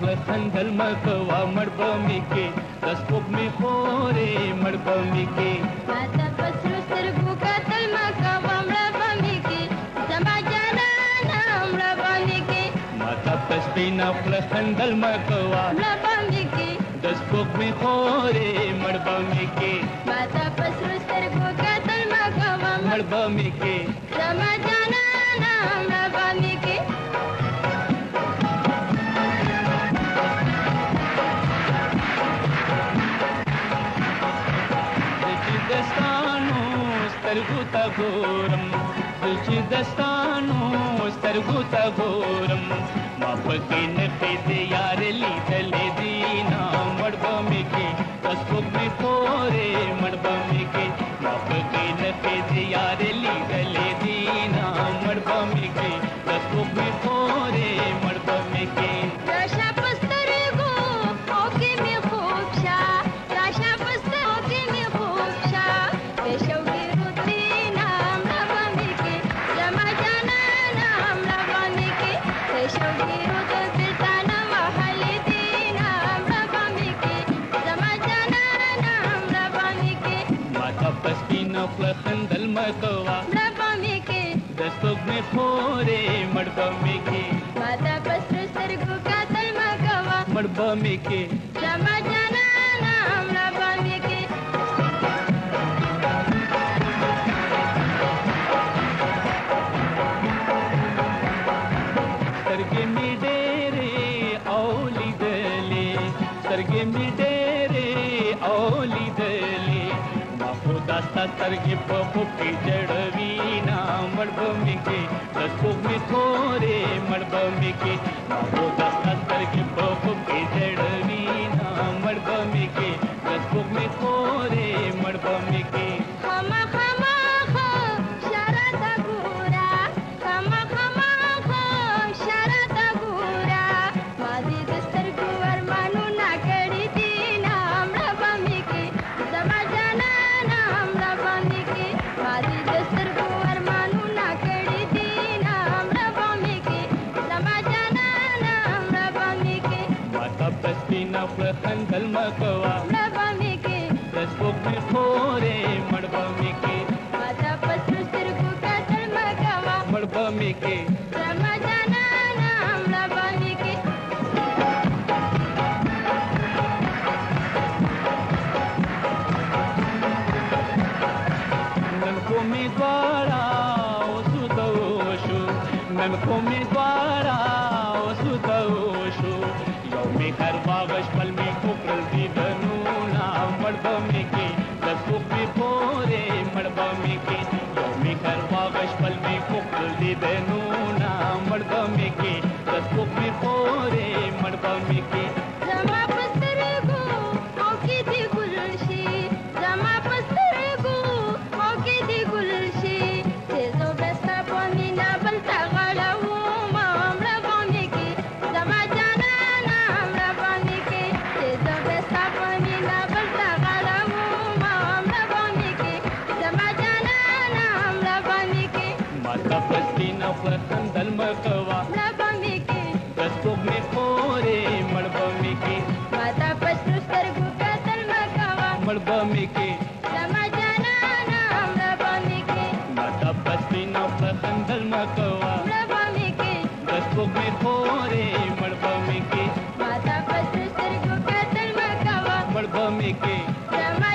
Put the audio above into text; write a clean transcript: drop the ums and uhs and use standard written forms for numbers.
خندل مکوا مړبمی کې دسپوک می خورې مړبمی کې ماته پسرو سترګو کتل مکوا مړبمی کې زما جانانه مړبمی کې ماته پسپینا خندل مکوا مړبمی کې دسپوک می خورې مړبمی کې ماته پسرو سترګو کتل مکوا مړبمی کې زما جانانه مړبمی کې دستانو سترګو ته ګورم چې دستانو سترګو ته ګورم ما پکې نه دې یار لیدلې دي نا مړبمی کې دسپوک می خورې مړبمی کې ما پکې نه دې یار لیدلې دي نا مړبمی کې دسپوک می خورې مړبمی کې راشه پسترګو او کې می خوب شه راشه پسترګو کې می خوب شه پېښوږي روتي نام مړبمی کې زما جانانه مړبمی کې پېښوږي روتي بلتانه وهلې دي نام مړبمی کې زما جانانه مړبمی کې ماته پسپینه خندل مکوا مړبمی کې دسپوک می خورې مړبمی کې ماته پسرو سترګو کتل مکوا مړبمی کې زما جانانه مړبمی کې سترګې می ډېرې او لیدلې سترګې می ډېرې او لیدلې ما خو دا ستا سترګې په خوب کې جړوي نا مړبمی کې دسپوک می خورې مړبمی کې ما خو دا ستا سترګې په خوب کې جړوي نا مړبمی کې دسپوک می خورې مړبمی کې خما خما خو شرط ګورا خما خما خو شرط ګورا ما دې د سترګو ارمانو نا کړی دي نام مړبمی کې زما جانانه مړبمی کې ما دې د سترګو ارمانو نا کړی دي نام مړبمی کې زما جانانه مړبمی کې ماته پسپینا خندل مکوا مړبمی کې دسپوک می خورې مړبمی کې ماته پسرو سترګو کتل مکوا مړبمی کې زما جانانه مړبمی کې نن خو می دواړه اوسوده وشو نن خو می دواړه اوسوده وشو یو می هر واغش پل می کوکړل دیدنونه مړبمی کې دسپوک می خورې مړبمی کې یو می هر واغش پل می کوکړل دیدنونه مړبمی کې دسپوک می خورې مړبمی کې زما پسترګو او کې دی ګلشي زما پسترګو او کې دی ګلشي چې زو بستا پمینا بلتا غړاو ما مړبمی کې زما جانانه مړبمی کې چې زو بستا پمینا بلتا غړاو ما مړبمی کې زما جانانه مړبمی کې ماته پسپینا خندل مکوا مړبمی کې دسپوک می خورې مړبمی کې ماته پسرو سترګو کتل مکوا مړبمی کې زما جانانه مړبمی کې ماته پسپینا خندل مکوا مړبمی کې دسپوک می خورې مړبمی کې ماته پسرو سترګو کتل مکوا مړبمی کې زما